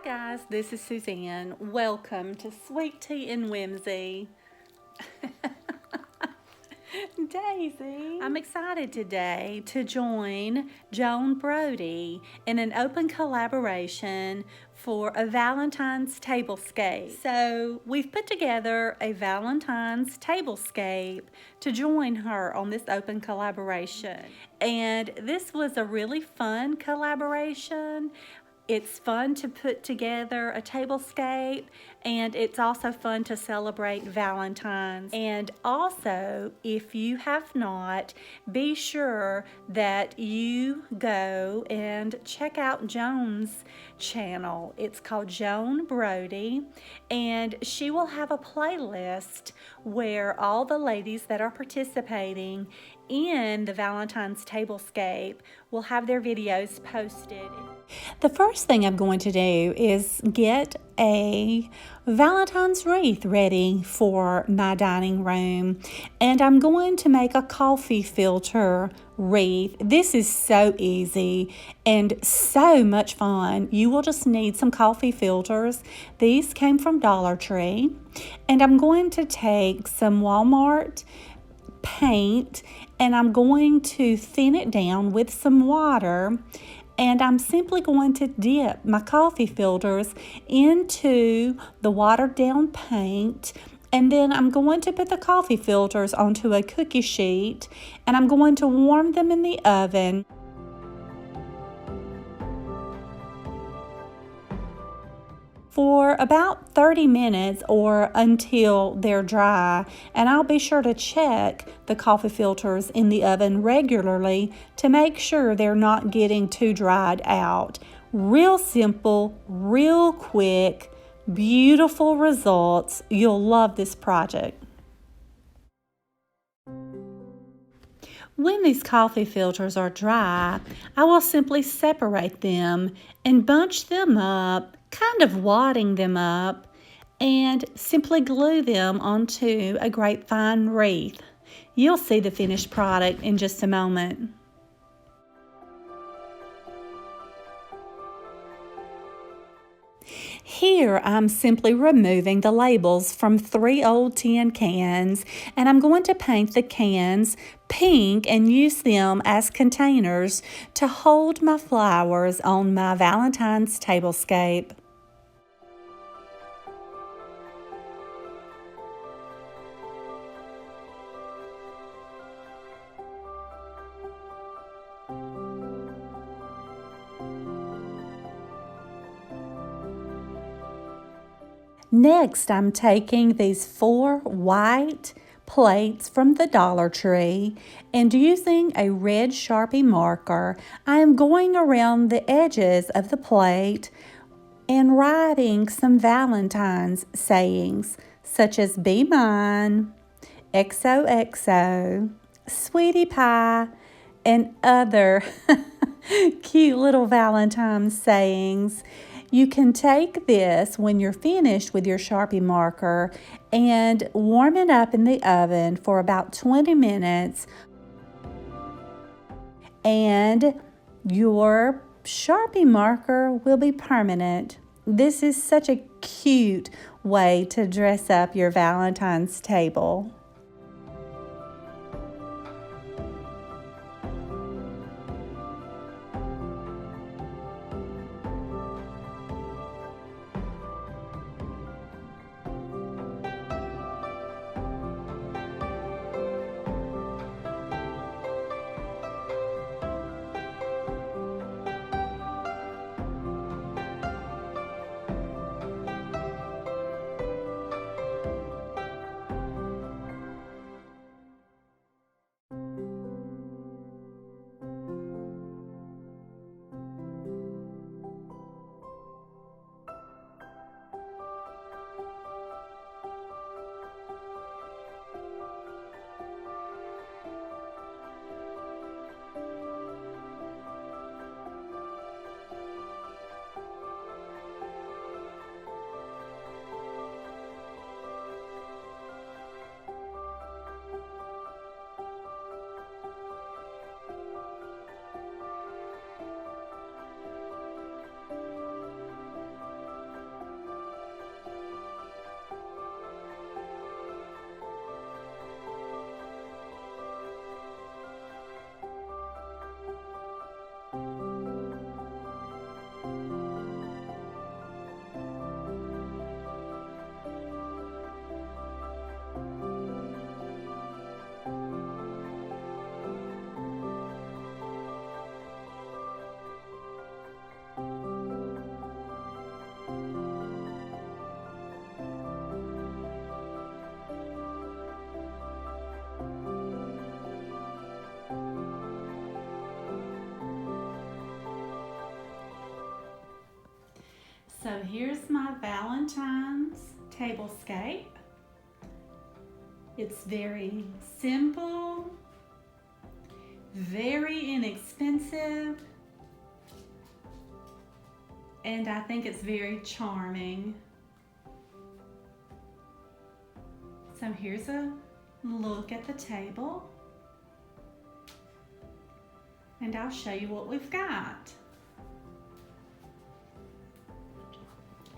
guys, this is Suzanne. Welcome to Sweet Tea and Whimsy. Daisy. I'm excited today to join Joan Brodie in an open collaboration for a Valentine's Tablescape. So we've put together a Valentine's Tablescape to join her on this open collaboration. And this was a really fun collaboration. It's fun to put together a tablescape, and it's also fun to celebrate Valentine's. And also, if you have not, be sure that you go and check out Joan's channel. It's called Joan Brodie, and she will have a playlist where all the ladies that are participating in the Valentine's Tablescape will have their videos posted. The first thing I'm going to do is get a Valentine's wreath ready for my dining room, and I'm going to make a coffee filter wreath. This is so easy and so much fun. You will just need some coffee filters. These came from Dollar Tree, and I'm going to take some Walmart paint and I'm going to thin it down with some water, and I'm simply going to dip my coffee filters into the watered down paint, and then I'm going to put the coffee filters onto a cookie sheet and I'm going to warm them in the oven for about 30 minutes or until they're dry, and I'll be sure to check the coffee filters in the oven regularly to make sure they're not getting too dried out. Real simple, real quick, beautiful results. You'll love this project. When these coffee filters are dry, I will simply separate them and bunch them up, kind of wadding them up, and simply glue them onto a grapevine wreath. You'll see the finished product in just a moment. Here I'm simply removing the labels from 3 old tin cans, and I'm going to paint the cans pink and use them as containers to hold my flowers on my Valentine's tablescape. Next, I'm taking these 4 white plates from the Dollar Tree, and using a red Sharpie marker, I am going around the edges of the plate and writing some Valentine's sayings, such as "Be mine," "XOXO," "Sweetie pie," and other cute little Valentine's sayings. You can take this when you're finished with your Sharpie marker and warm it up in the oven for about 20 minutes, and your Sharpie marker will be permanent. This is such a cute way to dress up your Valentine's table. here's my Valentine's tablescape. It's very simple, very inexpensive, and I think it's very charming. So here's a look at the table, and I'll show you what we've got.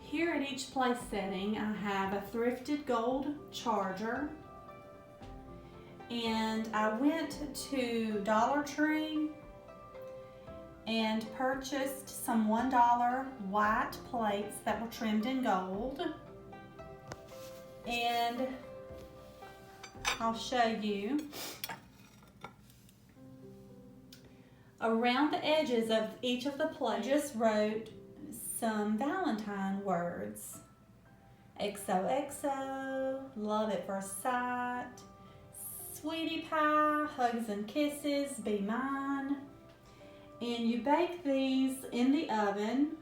Here at each place setting, I have a thrifted gold charger, and I went to Dollar Tree and purchased some $1 white plates that were trimmed in gold, and I'll show you. Around the edges of each of the plates, I just wrote some Valentine words. XOXO, love at first sight, sweetie pie, hugs and kisses, be mine. And you bake these in the oven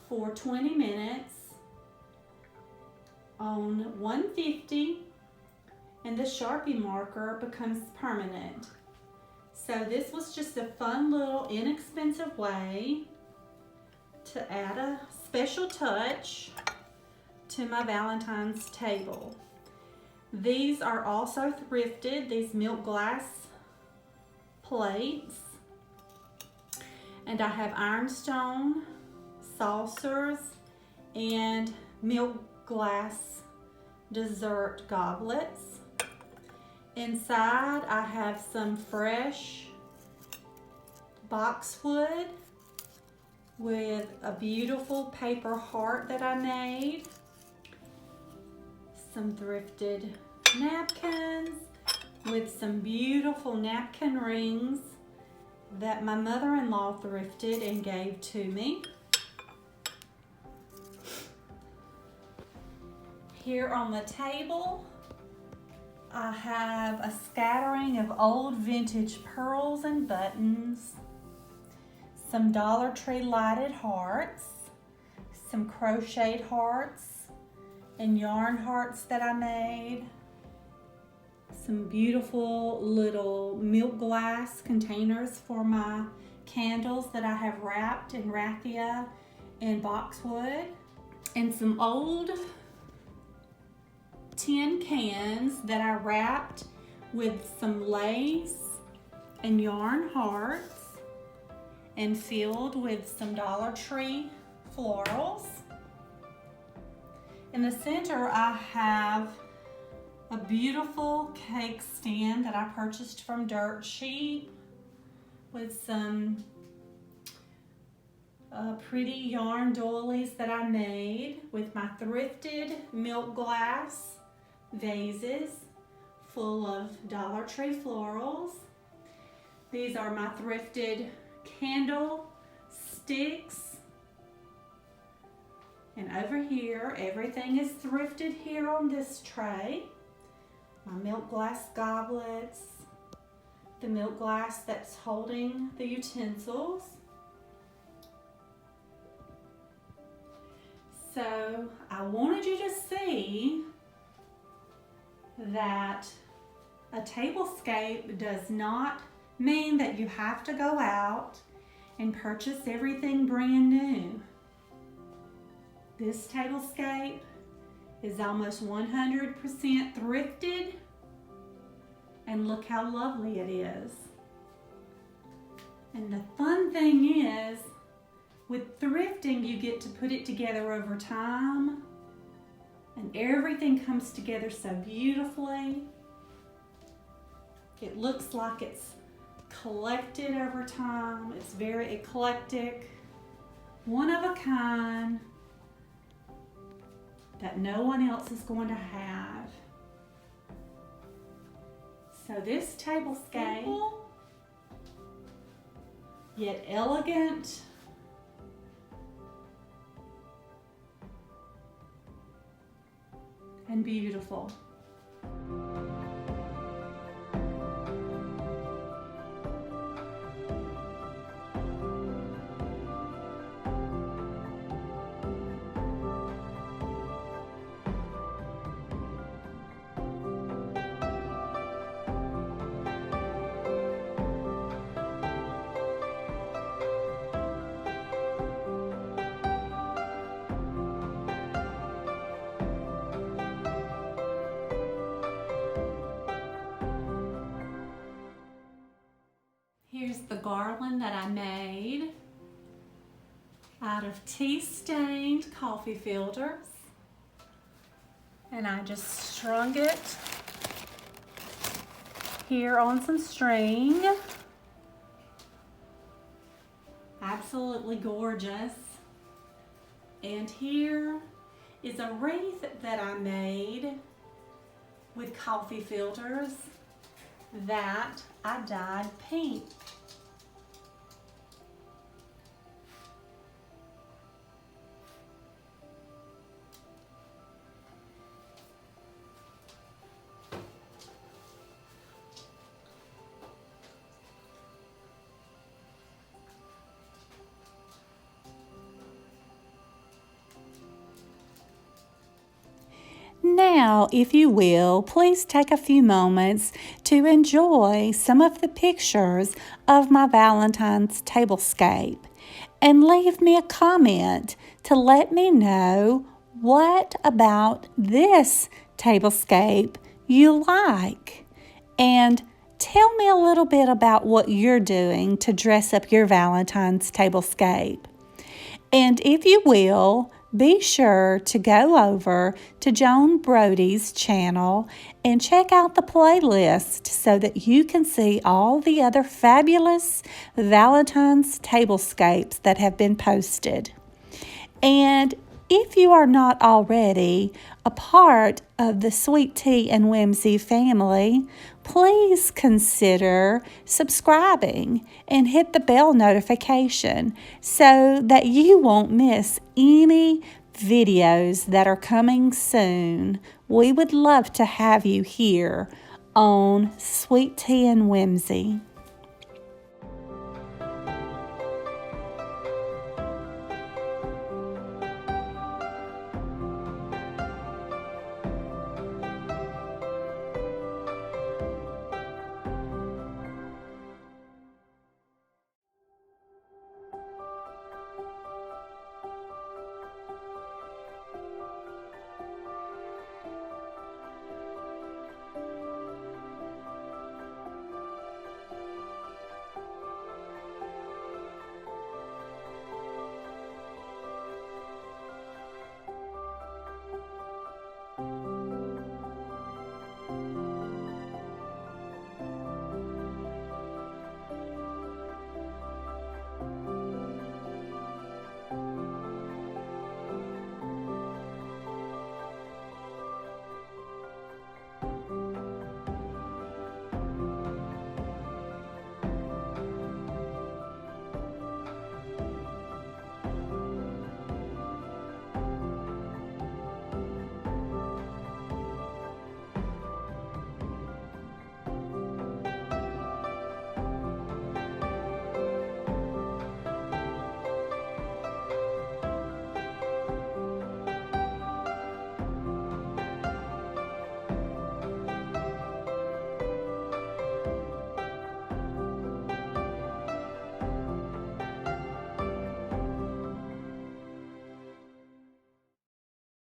for 20 minutes on 150, and the Sharpie marker becomes permanent. So this was just a fun little inexpensive way to add a special touch to my Valentine's table. These are also thrifted, these milk glass plates. And I have ironstone saucers and milk glass dessert goblets. Inside I have some fresh boxwood with a beautiful paper heart that I made. Some thrifted napkins with some beautiful napkin rings that my mother-in-law thrifted and gave to me. Here on the table, I have a scattering of old vintage pearls and buttons, some Dollar Tree lighted hearts, some crocheted hearts and yarn hearts that I made, some beautiful little milk glass containers for my candles that I have wrapped in raffia and boxwood, and some old tin cans that I wrapped with some lace and yarn hearts and filled with some Dollar Tree florals. In the center, I have a beautiful cake stand that I purchased from Dirt Sheet with some pretty yarn doilies that I made with my thrifted milk glass vases full of Dollar Tree florals. These are my thrifted candle sticks. And over here, everything is thrifted here on this tray. My milk glass goblets, the milk glass that's holding the utensils. So I wanted you to see that a tablescape does not mean that you have to go out and purchase everything brand new. This tablescape is almost 100% thrifted, and look how lovely it is. And the fun thing is, with thrifting, you get to put it together over time, and everything comes together so beautifully. It looks like it's collected over time. It's very eclectic, one of a kind, that no one else is going to have. So this tablescape, yet elegant, and beautiful. the garland that I made out of tea-stained coffee filters. And I just strung it here on some string. Absolutely gorgeous. And here is a wreath that I made with coffee filters that I dyed pink. Now, if you will, please take a few moments to enjoy some of the pictures of my Valentine's tablescape and leave me a comment to let me know what about this tablescape you like. And tell me a little bit about what you're doing to dress up your Valentine's tablescape. And if you will, be sure to go over to Joan Brodie's channel and check out the playlist so that you can see all the other fabulous Valentine's tablescapes that have been posted. And if you are not already a part of the Sweet Tea and Whimsy family, please consider subscribing and hit the bell notification so that you won't miss any videos that are coming soon. We would love to have you here on Sweet Tea and Whimsy.